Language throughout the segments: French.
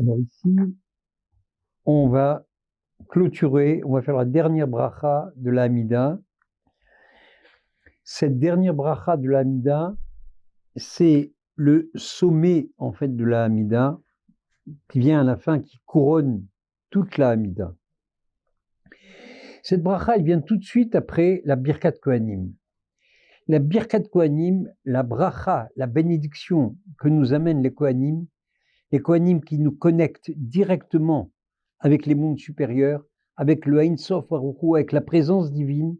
Alors ici, on va clôturer, on va faire la dernière bracha de la Hamida. Cette dernière bracha de la Hamida, c'est le sommet en fait de la Hamida qui vient à la fin, qui couronne toute la Hamida. Cette bracha, elle vient tout de suite après la Birkat Kohanim. La Birkat Kohanim, la bracha, la bénédiction que nous amènent les Kohanim qui nous connectent directement avec les mondes supérieurs, avec le Ein Sof Baruch Hu, avec la présence divine,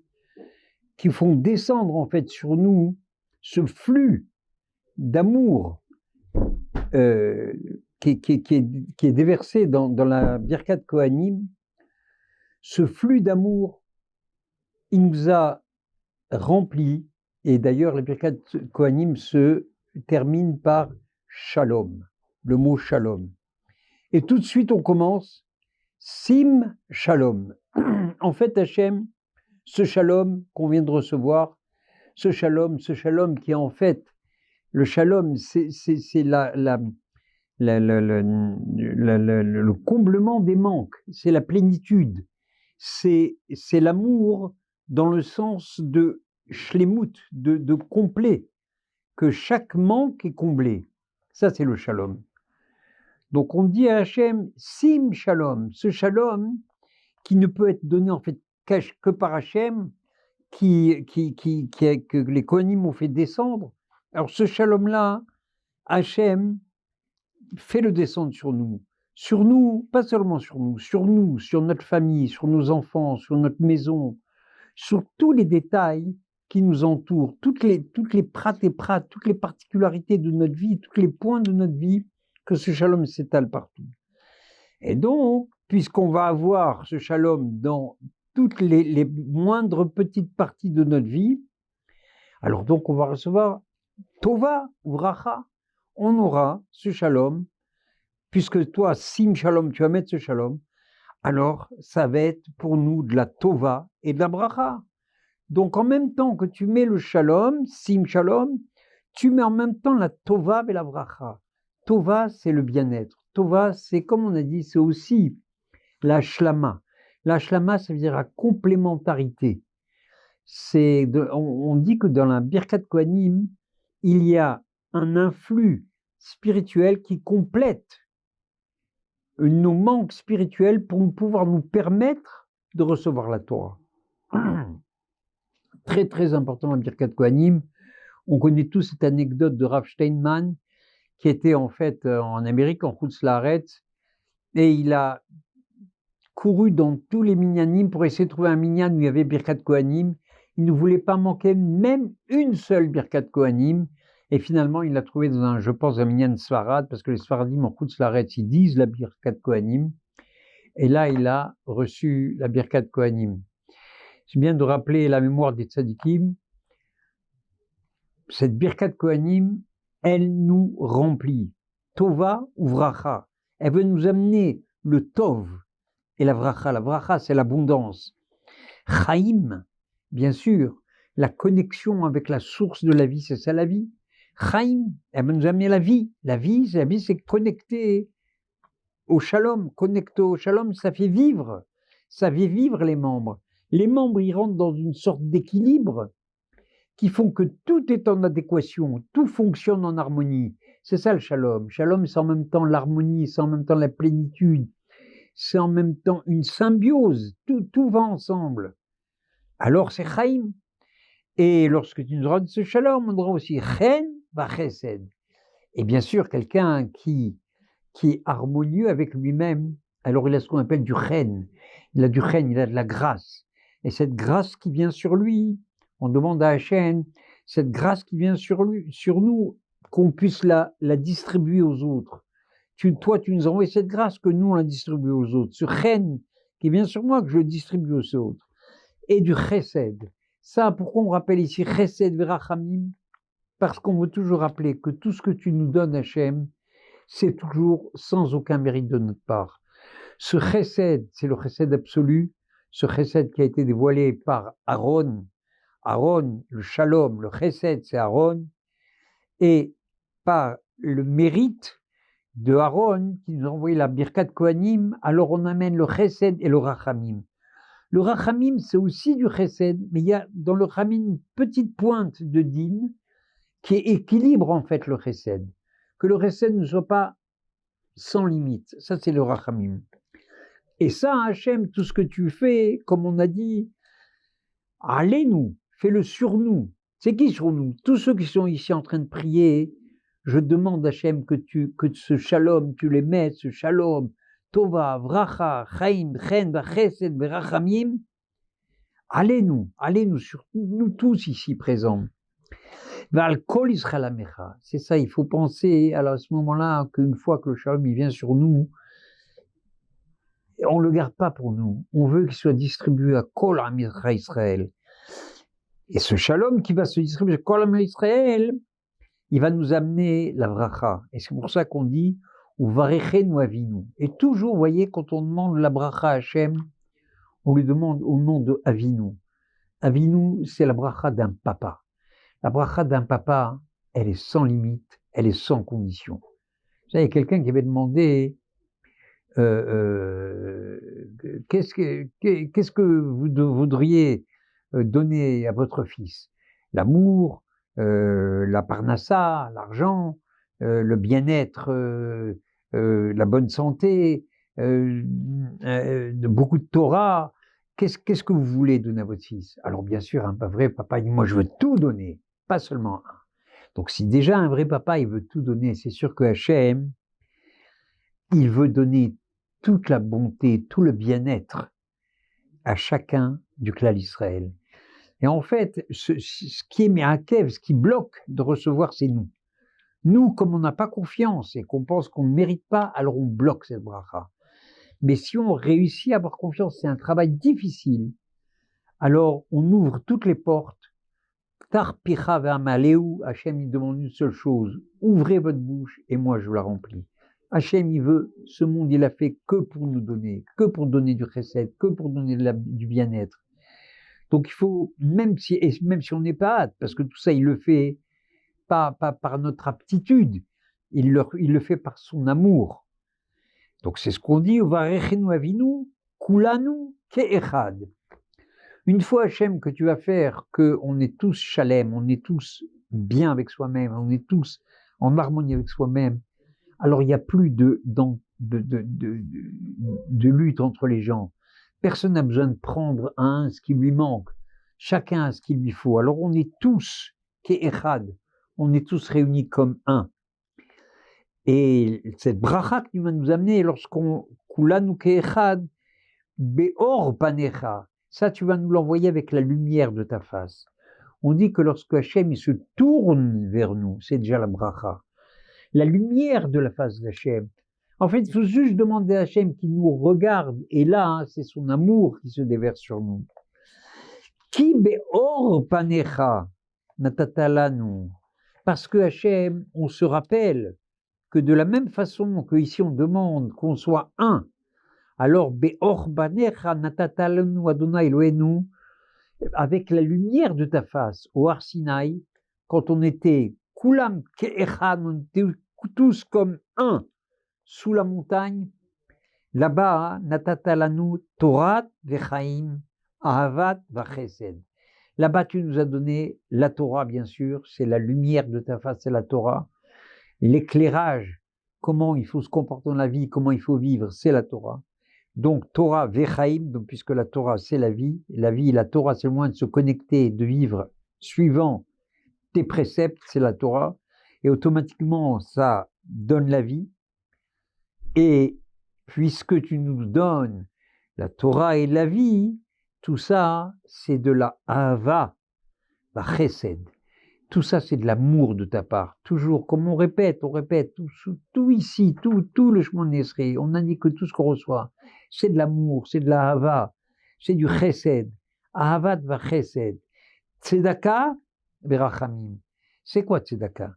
qui font descendre en fait sur nous ce flux d'amour qui est déversé dans la Birkat Kohanim. Ce flux d'amour, il nous a remplis, et d'ailleurs la Birkat Kohanim se termine par Shalom, le mot Shalom. Et tout de suite on commence Sim Shalom. En fait, Hachem, ce Shalom qu'on vient de recevoir, ce Shalom qui est en fait, le Shalom, c'est le comblement des manques, c'est la plénitude, c'est l'amour dans le sens de shlemut, de complet, que chaque manque est comblé. Ça, c'est le Shalom. Donc on dit à Hachem, Sim Shalom, ce Shalom qui ne peut être donné en fait que par Hachem, que les Kohanim ont fait descendre. Alors ce Shalom-là, Hachem fait le descendre sur nous, pas seulement sur nous, sur notre famille, sur nos enfants, sur notre maison, sur tous les détails qui nous entourent, toutes les prates et prates, toutes les particularités de notre vie, tous les points de notre vie, que ce Shalom s'étale partout. Et donc, puisqu'on va avoir ce Shalom dans toutes les moindres petites parties de notre vie, alors donc on va recevoir Tova ou Racha. On aura ce Shalom, puisque toi, Sim Shalom, tu vas mettre ce Shalom, alors ça va être pour nous de la Tova et de la Bracha. Donc en même temps que tu mets le Shalom, Sim Shalom, tu mets en même temps la Tova et la Bracha. Tova, c'est le bien-être. Tova, c'est comme on a dit, c'est aussi la Shlama. La Shlama, ça veut dire la complémentarité. On dit que dans la Birkat Kohanim, il y a un influx spirituel qui complète nos manques spirituels pour pouvoir nous permettre de recevoir la Torah. Très très important la Birkat Kohanim. On connaît tous cette anecdote de Rav Steinman qui était en fait en Amérique, en Chutz Laaretz, et il a couru dans tous les minyanim pour essayer de trouver un minyan où il y avait Birkat Kohanim. Il ne voulait pas manquer même une seule Birkat Kohanim, et finalement il l'a trouvé dans un minyan Sfarad, parce que les Sfaradim en Chutz Laaretz, ils disent la Birkat Kohanim, et là il a reçu la Birkat Kohanim. C'est bien de rappeler la mémoire des tzadikim. Cette Birkat Kohanim, elle nous remplit. Tova ou Vracha. Elle veut nous amener le Tov et la Vracha. La Vracha, c'est l'abondance. Chaim, bien sûr, la connexion avec la source de la vie, c'est ça la vie. Chaim, elle veut nous amener la vie. La vie, c'est connecté au Shalom. Connecté au Shalom, ça fait vivre. Ça fait vivre les membres. Les membres, ils rentrent dans une sorte d'équilibre qui font que tout est en adéquation, tout fonctionne en harmonie. C'est ça le Shalom. Shalom, c'est en même temps l'harmonie, c'est en même temps la plénitude, c'est en même temps une symbiose, tout va ensemble. Alors c'est Chaim. Et lorsque tu nous donnes ce Shalom, on aura aussi Chen va Chesed. Et bien sûr, quelqu'un qui est harmonieux avec lui-même, alors il a ce qu'on appelle du Chen. Il a du Chen, il a de la grâce. Et cette grâce qui vient sur lui, on demande à Hachem, cette grâce qui vient sur nous, qu'on puisse la distribuer aux autres. Toi, tu nous envoies cette grâce que nous, on la distribue aux autres. Ce Chen qui vient sur moi, que je distribue aux autres. Et du Chesed. Ça, pourquoi on rappelle ici Chesed Verachamim? Parce qu'on veut toujours rappeler que tout ce que tu nous donnes, Hachem, c'est toujours sans aucun mérite de notre part. Ce Chesed, c'est le Chesed absolu, ce Chesed qui a été dévoilé par Aaron, le Shalom, le Chesed, c'est Aaron, et par le mérite de Aaron qui nous a envoyé la Birkat Kohanim, alors on amène le Chesed et le Rachamim. Le Rachamim, c'est aussi du Chesed, mais il y a dans le Rachamim une petite pointe de Din qui équilibre en fait le Chesed. Que le Chesed ne soit pas sans limite. Ça, c'est le Rachamim. Et ça, Hachem, tout ce que tu fais, comme on a dit, allez-nous, fais-le sur nous. C'est qui sur nous? Tous ceux qui sont ici en train de prier, je demande Hachem que ce shalom, tu les mettes, ce shalom, tova, vracha, chaim, chen, vachesed, verachamim, allez-nous sur nous tous ici présents. C'est ça, il faut penser à ce moment-là qu'une fois que le shalom il vient sur nous, on ne le garde pas pour nous. On veut qu'il soit distribué à Kol Am Israël. Et ce shalom qui va se distribuer à Kol Am Israël, il va nous amener la bracha. Et c'est pour ça qu'on dit Uvarechenu Avinu. Et toujours, vous voyez, quand on demande la bracha à Hachem, on lui demande au nom de Avinu. Avinu, c'est la bracha d'un papa. La bracha d'un papa, elle est sans limite, elle est sans condition. Vous savez, il y a quelqu'un qui avait demandé qu'est-ce que vous voudriez donner à votre fils? L'amour, la parnassa, l'argent, le bien-être, la bonne santé, beaucoup de Torah. Qu'est-ce que vous voulez donner à votre fils? Alors bien sûr, un vrai papa dit, moi je veux tout donner, pas seulement un. Donc si déjà un vrai papa, il veut tout donner, c'est sûr que Hachem, il veut donner toute la bonté, tout le bien-être à chacun du clan d'Israël. Et en fait, ce qui est Me'akev, ce qui bloque de recevoir, c'est nous. Nous, comme on n'a pas confiance et qu'on pense qu'on ne mérite pas, alors on bloque cette bracha. Mais si on réussit à avoir confiance, c'est un travail difficile, alors on ouvre toutes les portes. Tar picha ve'amaleu, Hachem il demande une seule chose, ouvrez votre bouche et moi je la remplis. Hachem il veut, ce monde il a fait que pour nous donner, que pour donner du chesed, que pour donner du bien-être. Donc il faut, même si on n'est pas hâte, parce que tout ça il le fait pas par notre aptitude, il le fait par son amour. Donc c'est ce qu'on dit, Uvarechenu Avinu, kulanu ke'echad. Une fois, Hachem, que tu vas faire qu'on est tous shalem, on est tous bien avec soi-même, on est tous en harmonie avec soi-même, alors il n'y a plus de lutte entre les gens. Personne n'a besoin de prendre à un ce qui lui manque. Chacun a ce qu'il lui faut. Alors on est tous ke'echad, on est tous réunis comme un. Et cette bracha qui va nous amener lorsqu'on kulanu ke'echad, be'or panecha, ça, tu vas nous l'envoyer avec la lumière de ta face. On dit que lorsque Hachem il se tourne vers nous, c'est déjà la bracha. La lumière de la face d'Hachem. En fait, il faut juste demander à Hachem qu'il nous regarde. Et là, hein, c'est son amour qui se déverse sur nous. Ki be'or panecha natatalanu. Parce que Hachem, on se rappelle que de la même façon que ici on demande qu'on soit un, alors, Be'or banecha natatalanu Adonai Eloheinu, avec la lumière de ta face, au Har Sinaï, quand on était kulam ke'echad, on était tous comme un sous la montagne, là-bas, natatalanu Torah vechaim, ahavat vachesed. Là-bas, tu nous as donné la Torah, bien sûr, c'est la lumière de ta face, c'est la Torah. L'éclairage, comment il faut se comporter dans la vie, comment il faut vivre, c'est la Torah. Donc, Torah vechaim, donc puisque la Torah c'est la vie, la Torah c'est le moyen de se connecter, de vivre suivant tes préceptes, c'est la Torah, et automatiquement ça donne la vie. Et puisque tu nous donnes la Torah et la vie, tout ça c'est de la Ahava, la Chesed. Tout ça c'est de l'amour de ta part. Toujours, comme on répète, tout ici, tout le Shemona Esrei, on indique que tout ce qu'on reçoit, c'est de l'amour, c'est de la Ahava, c'est du Chesed. Ahavat va Chesed. Tzedaka berachamim. C'est quoi Tzedaka?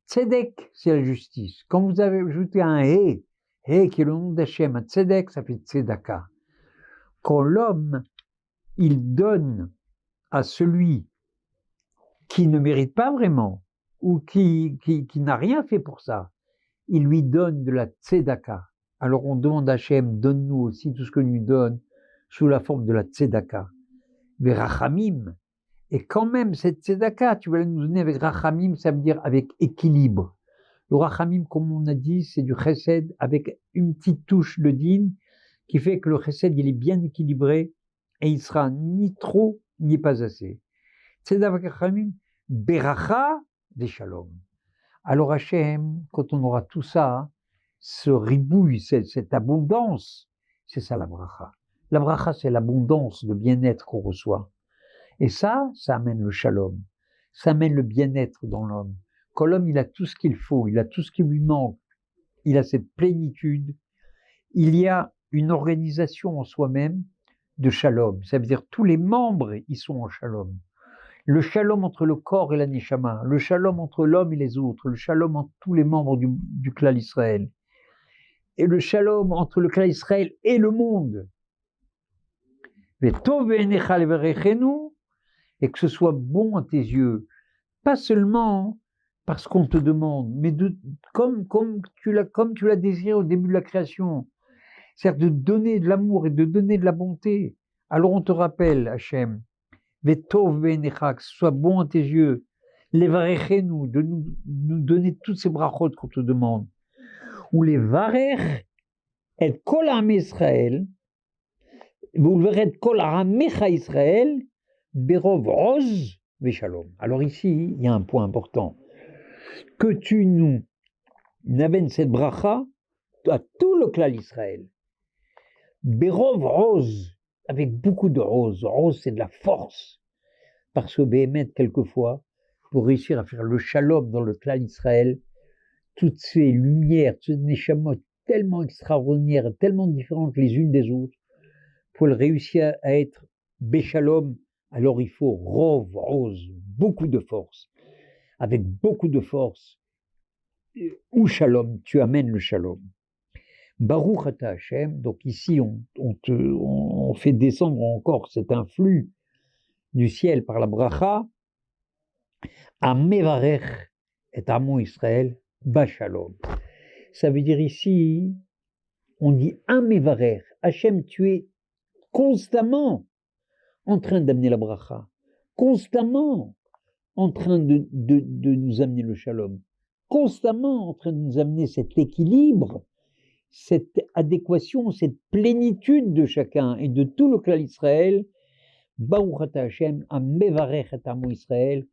Tzedek, c'est la justice. Quand vous avez ajouté un He qui est le nom d'Hachem, Tzedek, ça fait Tzedaka. Quand l'homme, il donne à celui qui ne mérite pas vraiment, ou qui n'a rien fait pour ça, il lui donne de la tzedaka. Alors on demande à Hachem, donne-nous aussi tout ce que nous donne sous la forme de la tzedaka. Verachamim. Et quand même, cette tzedaka, tu vas nous donner avec rachamim, ça veut dire avec équilibre. Le rachamim, comme on a dit, c'est du chesed avec une petite touche de din qui fait que le chesed, il est bien équilibré et il sera ni trop, ni pas assez. Tzedaka rachamim, beracha des shalom. Alors Hachem, quand on aura tout ça, ce ribouille, cette abondance, c'est ça la bracha. La bracha, c'est l'abondance, le bien-être qu'on reçoit. Et ça amène le shalom. Ça amène le bien-être dans l'homme. Quand l'homme, il a tout ce qu'il faut, il a tout ce qui lui manque, il a cette plénitude, il y a une organisation en soi-même de shalom. Ça veut dire tous les membres, ils sont en shalom. Le shalom entre le corps et la neshama, le shalom entre l'homme et les autres, le shalom entre tous les membres du clan Israël, et le shalom entre le clan Israël et le monde. Et que ce soit bon à tes yeux, pas seulement parce qu'on te demande, mais comme tu l'as désiré au début de la création, c'est-à-dire de donner de l'amour et de donner de la bonté. Alors on te rappelle, Hachem, Vetov be'enecha, que ce soit bon à tes yeux, levarechenu, de nous donner toutes ces brachot qu'on te demande, ou les varech et kol am Israël, vous le verrez kol amecha Israël, berov oz veshalom. Alors ici, il y a un point important, que tu nous amènes cette bracha à tout le clan Israël, berov oz, avec beaucoup de rose. Rose, c'est de la force. Parce que Béhémet, quelquefois, pour réussir à faire le shalom dans le clan Israël, toutes ces lumières, toutes ces neshamot tellement extraordinaires, tellement différentes les unes des autres, pour réussir à être béchalom, alors il faut rose, beaucoup de force. Avec beaucoup de force, ou shalom, tu amènes le shalom. Baruch ata Hashem, donc ici on fait descendre encore cet influx du ciel par la bracha, à mevarech et amo Israël, bashalom. Ça veut dire ici, on dit un mevarech, Hachem, tu es constamment en train d'amener la bracha, constamment en train de nous amener le shalom, constamment en train de nous amener cet équilibre, cette adéquation, cette plénitude de chacun et de tout le clan Israël. Baruch ata Hashem, amevarech et amo Israël,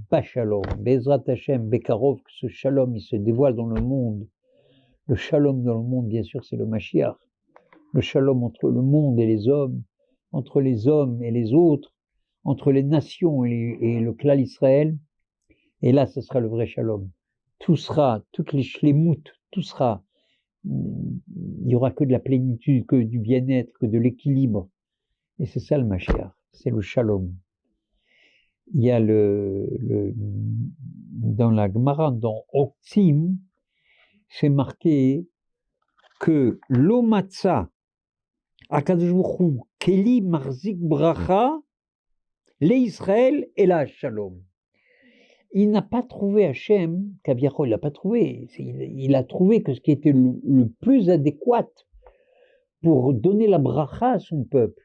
bashalom. Bezrat Hashem, bekarov, que ce shalom il se dévoile dans le monde. Le shalom dans le monde, bien sûr, c'est le Mashiach. Le shalom entre le monde et les hommes, entre les hommes et les autres, entre les nations et le clan Israël. Et là, ce sera le vrai shalom. Tout sera, toutes les shlemout, tout sera. Il n'y aura que de la plénitude, que du bien-être, que de l'équilibre. Et c'est ça le Mashiach, c'est le shalom. Il y a dans la Gemara, dans Oktim, c'est marqué que l'omatza, Akadosh Baruch Hu, Keli Marzik Bracha, les Israël et la Shalom. Il n'a pas trouvé Hachem, Kaviachol, il n'a pas trouvé. Il a trouvé que ce qui était le plus adéquat pour donner la bracha à son peuple,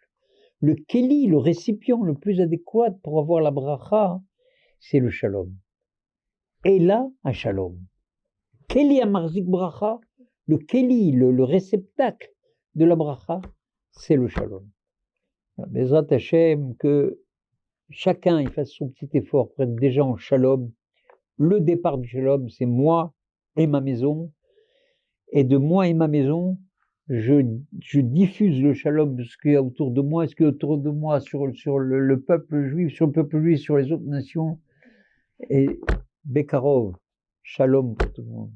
le Keli, le récipient le plus adéquat pour avoir la bracha, c'est le Shalom. Et là, un Shalom. Keli Amarzik Bracha, le Keli, le réceptacle de la bracha, c'est le Shalom. Bezrat Hashem, que chacun il fasse son petit effort pour être déjà en Shalom. Le départ du Shalom, c'est moi et ma maison. Et de moi et ma maison, je diffuse le Shalom de ce qu'il y a autour de moi, ce qu'il y a autour de moi sur le peuple juif, sur le peuple juif, sur les autres nations. Et Bekarov, Shalom pour tout le monde.